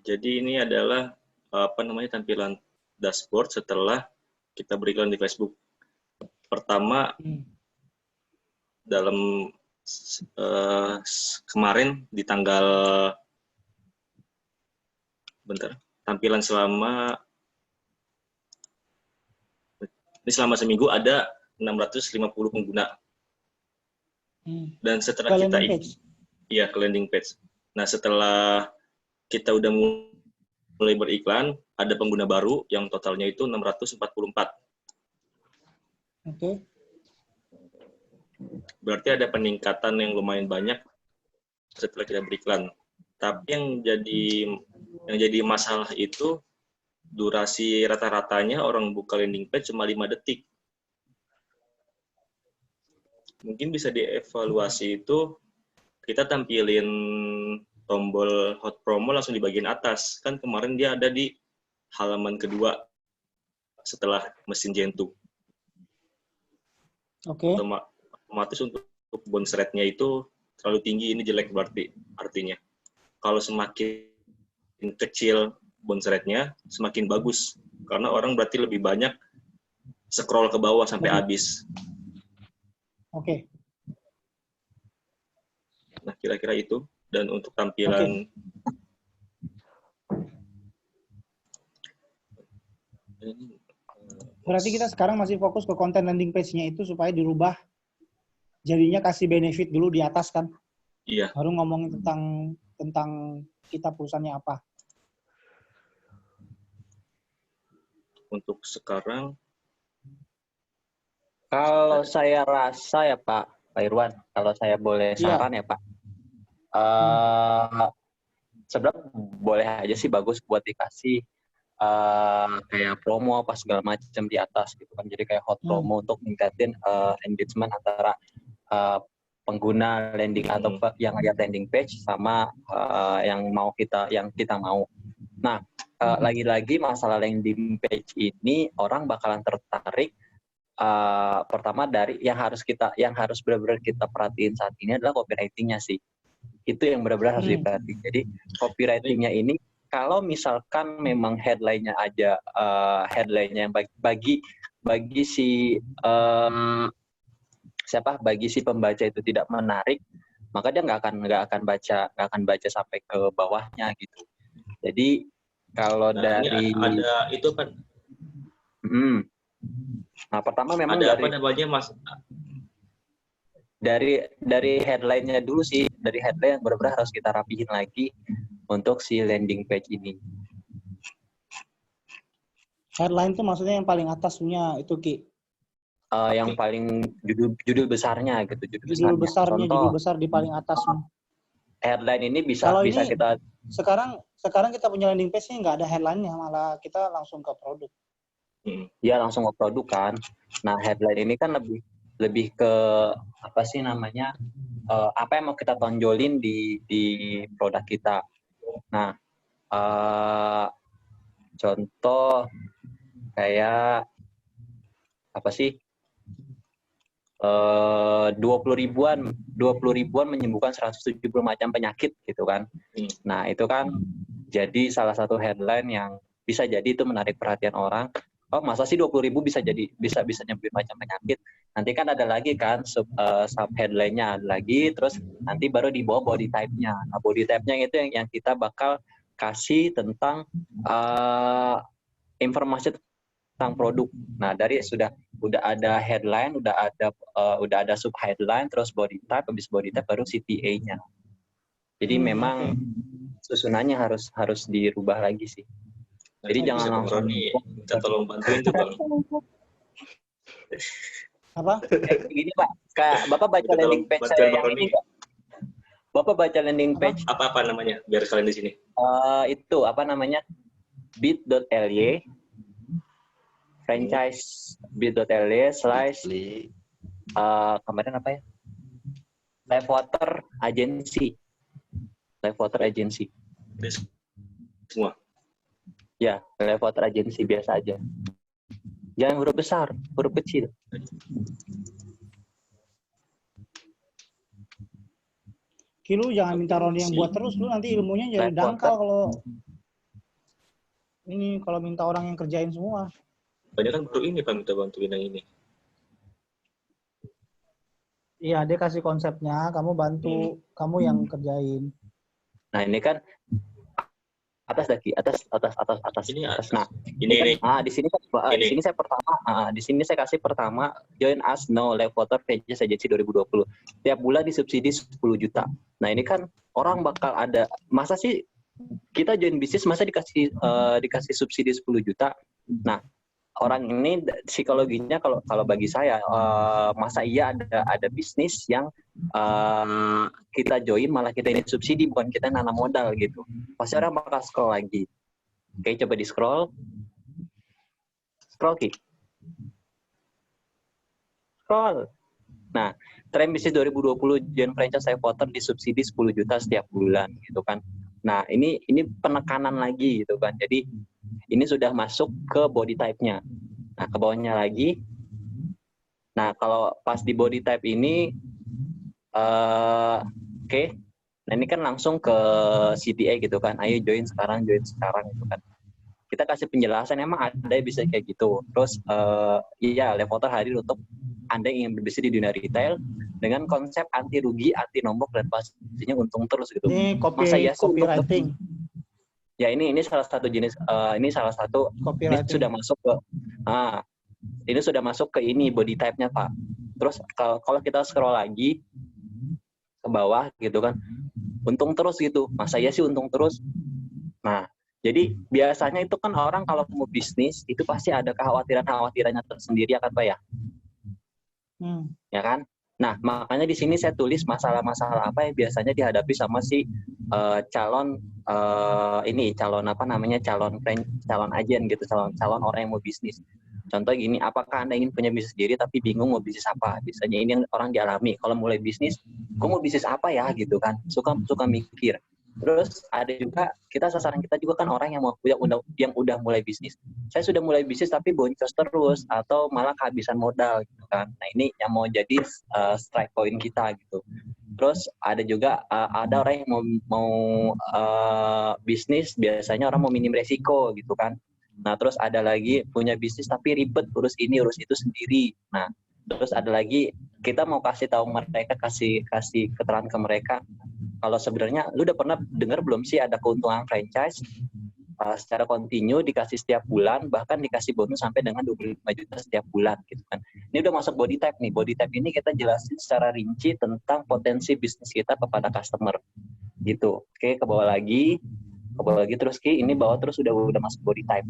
Jadi ini adalah tampilan dashboard setelah kita beriklan di Facebook. Pertama, dalam kemarin di tanggal tampilan selama seminggu ada 650 pengguna. Dan setelah ke kita ke landing page. Nah, setelah kita udah mulai beriklan, ada pengguna baru yang totalnya itu 644. Oke. Berarti ada peningkatan yang lumayan banyak setelah kita beriklan. Tapi yang jadi masalah itu durasi rata-ratanya orang buka landing page cuma 5 detik. Mungkin bisa dievaluasi itu kita tampilin tombol hot promo langsung di bagian atas. Kan kemarin dia ada di halaman kedua setelah mesin Gentoo. Oke. Otomatis untuk bounce rate-nya itu terlalu tinggi, ini jelek berarti artinya. Kalau semakin kecil bounce rate-nya, semakin bagus. Karena orang berarti lebih banyak scroll ke bawah sampai habis. Oke. Nah, kira-kira itu. Dan untuk tampilan berarti kita sekarang masih fokus ke konten landing page-nya itu supaya dirubah jadinya kasih benefit dulu di atas kan? Iya. Baru ngomongin tentang kita perusahaannya apa. Untuk sekarang, kalau saya rasa ya Pak Irwan, kalau saya boleh saran ya Pak, sebenarnya boleh aja sih bagus buat dikasih kayak promo apa segala macam di atas gitu kan, jadi kayak hot promo untuk meningkatin engagement antara pengguna landing atau yang lihat landing page sama yang kita mau. Nah, lagi-lagi masalah landing page ini orang bakalan tertarik pertama dari yang harus benar-benar kita perhatiin saat ini adalah copywriting-nya sih. Itu yang benar-benar harus diperhatiin. Jadi copywriting-nya ini kalau misalkan memang headline-nya aja headline-nya yang bagi si bagi si pembaca itu tidak menarik, maka dia nggak akan baca sampai ke bawahnya gitu. Jadi kalau dari ada itu kan nah pertama memang ada dari dari headline-nya dulu sih, dari headline yang benar-benar harus kita rapihin lagi untuk si landing page ini. Headline itu maksudnya yang paling atasnya itu Ki? Yang paling judul besarnya gitu, judul besar di paling atas. Headline ini bisa kita sekarang kita punya landing page-nya nggak ada headline-nya, malah kita langsung ke produk. Ya langsung ke produk kan. Nah, headline ini kan lebih ke apa sih namanya? Apa yang mau kita tonjolin di produk kita. Nah, contoh kayak apa sih? 20 ribuan menyembuhkan 170 macam penyakit gitu kan. Nah, itu kan jadi salah satu headline yang bisa jadi itu menarik perhatian orang. Oh, masa sih 20.000 bisa nyembuhin macam penyakit. Nanti kan ada lagi kan sub headline-nya ada lagi, terus nanti baru di bawah body type-nya. Nah, body type-nya itu yang kita bakal kasih tentang informasi tentang produk. Nah, dari udah ada headline, udah ada sub headline, terus body type, habis body type baru CTA-nya. Jadi memang susunannya harus dirubah lagi sih. Jadi jangan langsung minta tolong bantuin tuh Bang. Apa? Gini Pak, Bapak baca landing page saya yang ini Pak. Bapak baca landing page apa namanya biar kalian di sini? Itu apa namanya? bit.ly franchise bit.ly / kemarin apa ya? Live Water Agency. Semua. Ya, Live Water Agency biasa aja. Jangan huruf besar, huruf kecil. Ki, lu jangan minta Roni yang buat terus, lu nanti ilmunya jadi dangkal kalau Ini kalau minta orang yang kerjain semua. Banyak kan baru ini Pak minta bantuin yang ini. Iya, dia kasih konsepnya, kamu bantu, kamu yang kerjain. Nah, ini kan atas. Ini Nah, ini. di sini di sini saya kasih pertama join us now Live Water Pages Agency 2020. Tiap bulan disubsidi 10 juta. Nah, ini kan orang bakal ada, masa sih kita join bisnis masa dikasih subsidi 10 juta. Nah, orang ini psikologinya kalau bagi saya masa iya ada bisnis yang kita join malah kita ini subsidi, bukan kita nanam modal gitu. Pasti orang bakal scroll lagi. Oke, coba di scroll Ki. Scroll. Nah, tren bisnis 2020 join franchise Live Water disubsidi 10 juta setiap bulan gitu kan. Nah, ini penekanan lagi gitu kan. Jadi ini sudah masuk ke body type-nya. Nah, ke bawahnya lagi. Nah, kalau pas di body type ini, oke. Nah, ini kan langsung ke CTA gitu kan. Ayo join sekarang gitu kan. Kita kasih penjelasan, emang ada bisa kayak gitu. Terus, iya, Live Water hadir untuk Anda yang ingin berbisnis di dunia retail dengan konsep anti rugi, anti nombok, dan pastinya untung terus gitu. Ini copywriting. Ya, ini salah satu jenis, ini sudah masuk ke, ini sudah masuk ke ini body type-nya Pak. Terus kalau kita scroll lagi ke bawah gitu kan, untung terus gitu. Masa ya sih untung terus? Nah, jadi biasanya itu kan orang kalau mau bisnis itu pasti ada kekhawatirannya tersendiri kan Pak ya? Ya kan? Nah, makanya di sini saya tulis masalah-masalah apa yang biasanya dihadapi sama si calon agen gitu, calon orang yang mau bisnis. Contoh gini, apakah Anda ingin punya bisnis sendiri tapi bingung mau bisnis apa? Biasanya ini yang orang dialami. Kalau mulai bisnis, kok mau bisnis apa ya gitu kan? Suka mikir. Terus ada juga sasaran kita juga kan orang yang udah mulai bisnis. Saya sudah mulai bisnis tapi boncos terus atau malah kehabisan modal gitu kan. Nah, ini yang mau jadi strike point kita gitu. Terus ada juga ada orang yang mau bisnis, biasanya orang mau minim resiko gitu kan. Nah, terus ada lagi punya bisnis tapi ribet urus ini urus itu sendiri. Nah, terus ada lagi kita mau kasih tahu mereka, kasih keterangan ke mereka kalau sebenarnya lu udah pernah dengar belum sih ada keuntungan franchise secara kontinu dikasih setiap bulan, bahkan dikasih bonus sampai dengan 25 juta setiap bulan gitu kan. Ini udah masuk body type nih. Body type ini kita jelasin secara rinci tentang potensi bisnis kita kepada customer gitu. Oke, ke bawah lagi terus Ki, ini bawah terus udah masuk body type.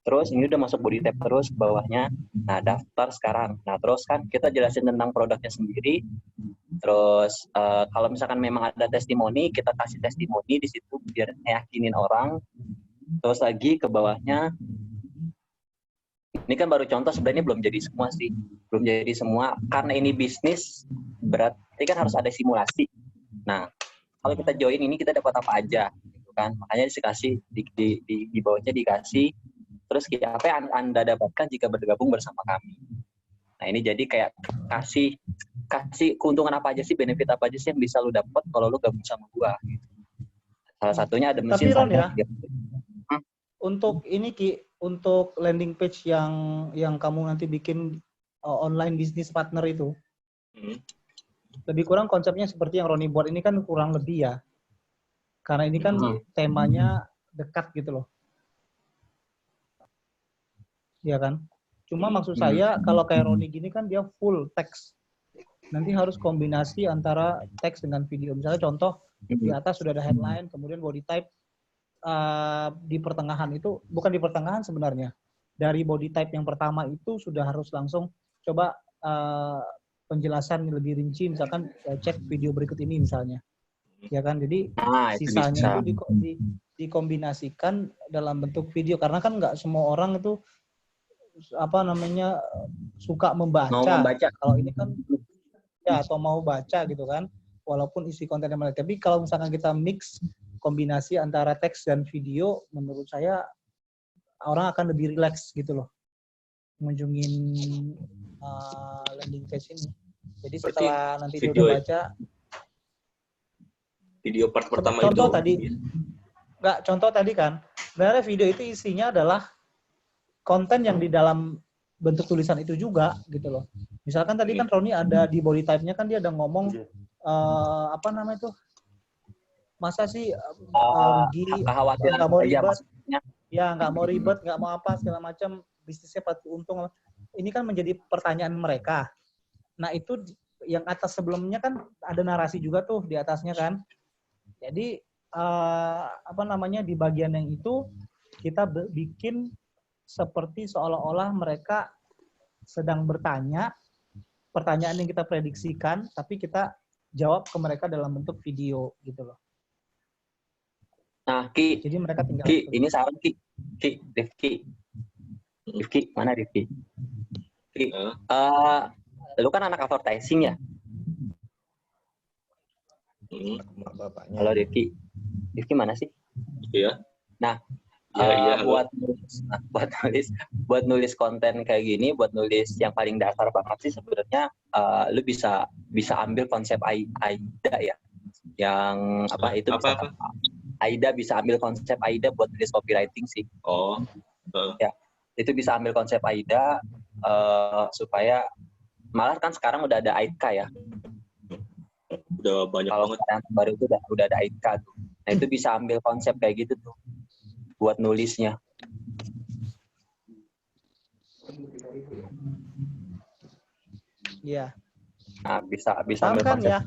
Terus ini udah masuk body type terus bawahnya. Nah, daftar sekarang. Nah, terus kan kita jelasin tentang produknya sendiri. Terus kalau misalkan memang ada testimoni, kita kasih testimoni di situ biar meyakinin orang. Terus lagi ke bawahnya, ini kan baru contoh, sebenarnya belum jadi semua sih. Belum jadi semua, karena ini bisnis, berarti kan harus ada simulasi. Nah, kalau kita join ini kita dapat apa aja, gitu kan? Makanya dikasih, di bawahnya dikasih, terus apa yang Anda dapatkan jika bergabung bersama kami. Nah, ini jadi kayak kasih keuntungan apa aja sih, benefit apa aja sih yang bisa lu dapat kalau lu gabung sama gua gitu. Salah satunya ada mesin Ron ya, gitu. Untuk ini Ki, untuk landing page yang kamu nanti bikin online business partner itu, lebih kurang konsepnya seperti yang Roni buat ini kan kurang lebih ya. Karena ini kan temanya dekat gitu loh. Iya kan? Cuma maksud saya kalau kayak Roni gini kan dia full teks. Nanti harus kombinasi antara teks dengan video. Misalnya contoh di atas sudah ada headline, kemudian body type di pertengahan itu, bukan di pertengahan sebenarnya. Dari body type yang pertama itu sudah harus langsung coba penjelasan lebih rinci, misalkan cek video berikut ini misalnya. Ya kan? Jadi sisanya itu dikombinasikan dalam bentuk video karena kan nggak semua orang itu suka membaca. Kalau ini kan ya atau mau baca gitu kan, walaupun isi kontennya menarik. Tapi kalau misalkan kita mix kombinasi antara teks dan video, menurut saya orang akan lebih rileks gitu loh mengunjungin landing page ini. Jadi setelah nanti dia udah baca video part pertama contoh itu tadi Nggak, contoh tadi kan, sebenarnya video itu isinya adalah konten yang di dalam bentuk tulisan itu juga gitu loh. Misalkan tadi kan Roni ada di body type-nya kan dia ada ngomong apa namanya itu? Masa sih rugi, kekhawatiran nggak mau aja ribet, maksudnya. ya nggak mau ribet, nggak mau apa segala macam, bisnisnya pasti untung. Ini kan menjadi pertanyaan mereka. Nah itu yang atas sebelumnya kan ada narasi juga tuh di atasnya kan. Jadi apa namanya di bagian yang itu kita bikin seperti seolah-olah mereka sedang bertanya pertanyaan yang kita prediksikan, tapi kita jawab ke mereka dalam bentuk video gitu loh. Nah, Ki, Jadi mereka tinggal ini saran Ki, Rifki, mana Rifki? Ki, lu kan anak advertising ya? Bapaknya. Halo Rifki mana sih? Iya. Nah, Iya, buat nulis konten kayak gini, buat nulis yang paling dasar banget sih sebenarnya lu bisa ambil konsep AIDA ya. Yang apa itu apa? AIDA bisa ambil konsep AIDA buat nulis copywriting sih. Oh. Ya, itu bisa ambil konsep AIDA supaya malah kan sekarang udah ada AIDCA ya. Udah banyak kalau banget. Yang baru itu udah ada AIDCA tuh. Nah, itu bisa ambil konsep kayak gitu tuh buat nulisnya. Iya. Nah, bisa Paham ambil kan konsep. ya?